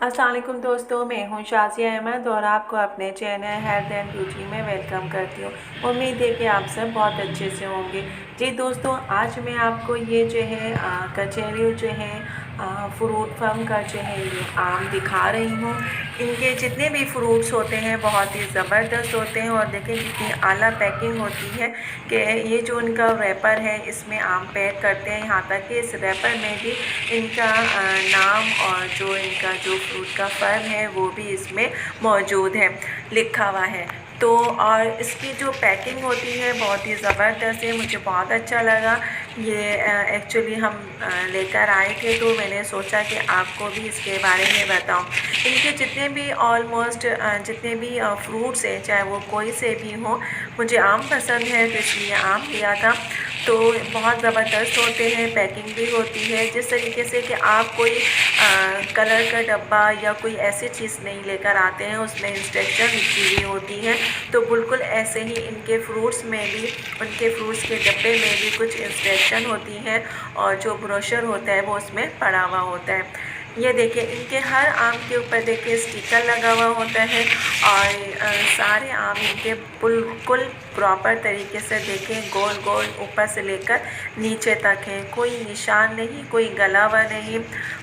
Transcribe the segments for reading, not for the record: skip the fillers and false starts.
अस्सलाम वालेकुम दोस्तों, मैं हूं शाज़िया अहमद और आपको अपने चैनल हेल्थ एंड ब्यूटी में वेलकम करती हूं। उम्मीद है कि आप सब बहुत अच्छे से होंगे। जी दोस्तों, आज मैं आपको ये जो है कचेरी जो है फ्रूट फर्म का जो है ये आम दिखा रही हूँ। इनके जितने भी फ्रूट्स होते हैं बहुत ही ज़बरदस्त होते हैं और देखें कितनी आला पैकिंग होती है कि ये जो इनका रैपर है इसमें आम पैक करते हैं। यहाँ तक कि इस रैपर में भी इनका नाम और जो इनका जो फ्रूट का फर्म है वो भी इसमें मौजूद है, लिखा हुआ है। तो और इसकी जो पैकिंग होती है बहुत ही ज़बरदस्त है, मुझे बहुत अच्छा लगा। ये एक्चुअली हम लेकर आए थे तो मैंने सोचा कि आपको भी इसके बारे में बताऊं। इनके जितने भी ऑलमोस्ट जितने भी फ्रूट्स हैं, चाहे वो कोई से भी हों, मुझे आम पसंद है तो इसलिए आम लिया था। तो बहुत ज़बरदस्त होते हैं, पैकिंग भी होती है जिस तरीके से कि आप कोई कलर का डब्बा या कोई ऐसी चीज़ नहीं लेकर आते हैं उसमें इंस्ट्रक्शन लिखी हुई होती है। तो बिल्कुल ऐसे ही इनके फ्रूट्स में भी, उनके फ्रूट्स के डब्बे में भी कुछ इंस्ट्रक्शन होती हैं और जो ब्रोशर होता है वो उसमें पड़ा हुआ होता है। ये देखिए, इनके हर आम के ऊपर देखिए स्टिकर लगा हुआ होता है और सारे आम इनके बिल्कुल प्रॉपर तरीके से देखें गोल गोल ऊपर से लेकर नीचे तक है, कोई निशान नहीं, कोई गला हुआ नहीं।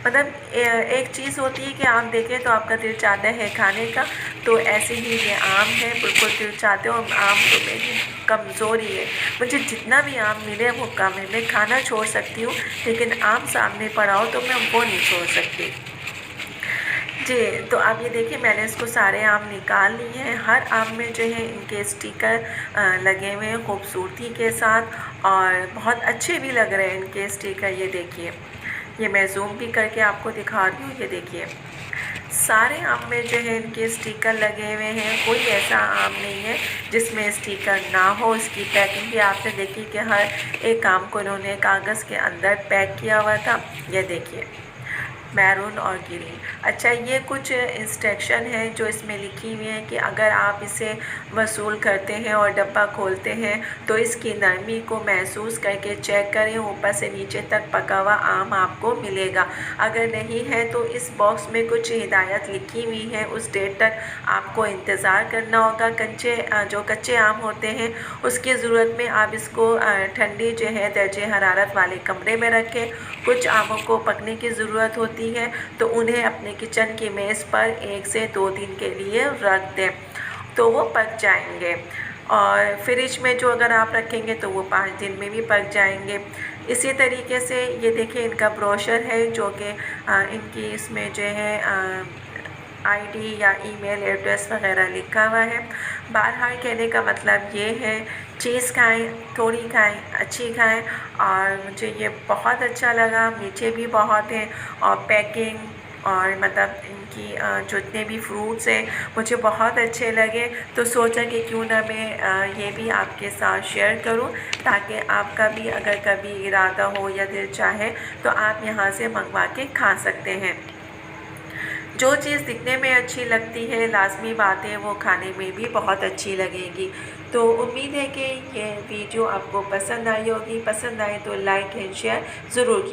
मतलब एक चीज़ होती है कि आप देखें तो आपका दिल चाहता है खाने का, तो ऐसे ही ये आम है, बिल्कुल दिल चाहते हो। आम तो मेरी कमज़ोरी है, मुझे जितना भी आम मिले वो कम है, मैं खाना छोड़ सकती हूँ लेकिन आम सामने पड़ा हो तो मैं वो नहीं छोड़ सकती। जी, तो आप ये देखिए मैंने इसको सारे आम निकाल लिए हैं। हर आम में जो है इनके स्टिकर लगे हुए हैं खूबसूरती के साथ और बहुत अच्छे भी लग रहे हैं इनके स्टिकर। ये देखिए, ये मैं जूम भी करके आपको दिखा रही हूँ। ये देखिए, सारे आम में जो है इनके स्टिकर लगे हुए हैं, कोई ऐसा आम नहीं है जिसमें स्टिकर ना हो। इसकी पैकिंग भी आपने देखी कि हर एक आम को इन्होंने कागज़ के अंदर पैक किया हुआ था। ये देखिए, मैरून और ग्रीन। अच्छा, ये कुछ इंस्ट्रक्शन है जो इसमें लिखी हुई है कि अगर आप इसे वसूल करते हैं और डब्बा खोलते हैं तो इसकी नरमी को महसूस करके चेक करें, ऊपर से नीचे तक पका हुआ आम आपको मिलेगा। अगर नहीं है तो इस बॉक्स में कुछ हिदायत लिखी हुई है, उस डेट तक आपको इंतज़ार करना होगा। जो कच्चे आम होते हैं उसकी ज़रूरत में आप इसको ठंडी जो है दर्जे हरारत वाले कमरे में रखें। कुछ आमों को पकने की ज़रूरत होती है तो उन्हें अपने किचन की मेज़ पर 1 से 2 दिन के लिए रख दें तो वो पक जाएंगे। और फ्रिज में जो अगर आप रखेंगे तो वो 5 दिन में भी पक जाएंगे। इसी तरीके से ये देखिए, इनका ब्रोशर है जो कि इनकी इसमें जो है आईडी या ईमेल एड्रेस वगैरह लिखा हुआ है। बहरहाल कहने का मतलब ये है, चीज़ खाएं, थोड़ी खाएं, अच्छी खाएं। और मुझे ये बहुत अच्छा लगा, मीठे भी बहुत हैं और पैकिंग और मतलब इनकी जो इतने भी फ्रूट्स हैं मुझे बहुत अच्छे लगे। तो सोचा कि क्यों ना मैं ये भी आपके साथ शेयर करूं ताकि आपका भी अगर कभी इरादा हो या दिल चाहे तो आप यहाँ से मंगवा के खा सकते हैं। जो चीज़ दिखने में अच्छी लगती है लाज़मी बात है वो खाने में भी बहुत अच्छी लगेगी। तो उम्मीद है कि ये वीडियो आपको पसंद आई होगी। पसंद आए तो लाइक एंड शेयर ज़रूर कीजिए।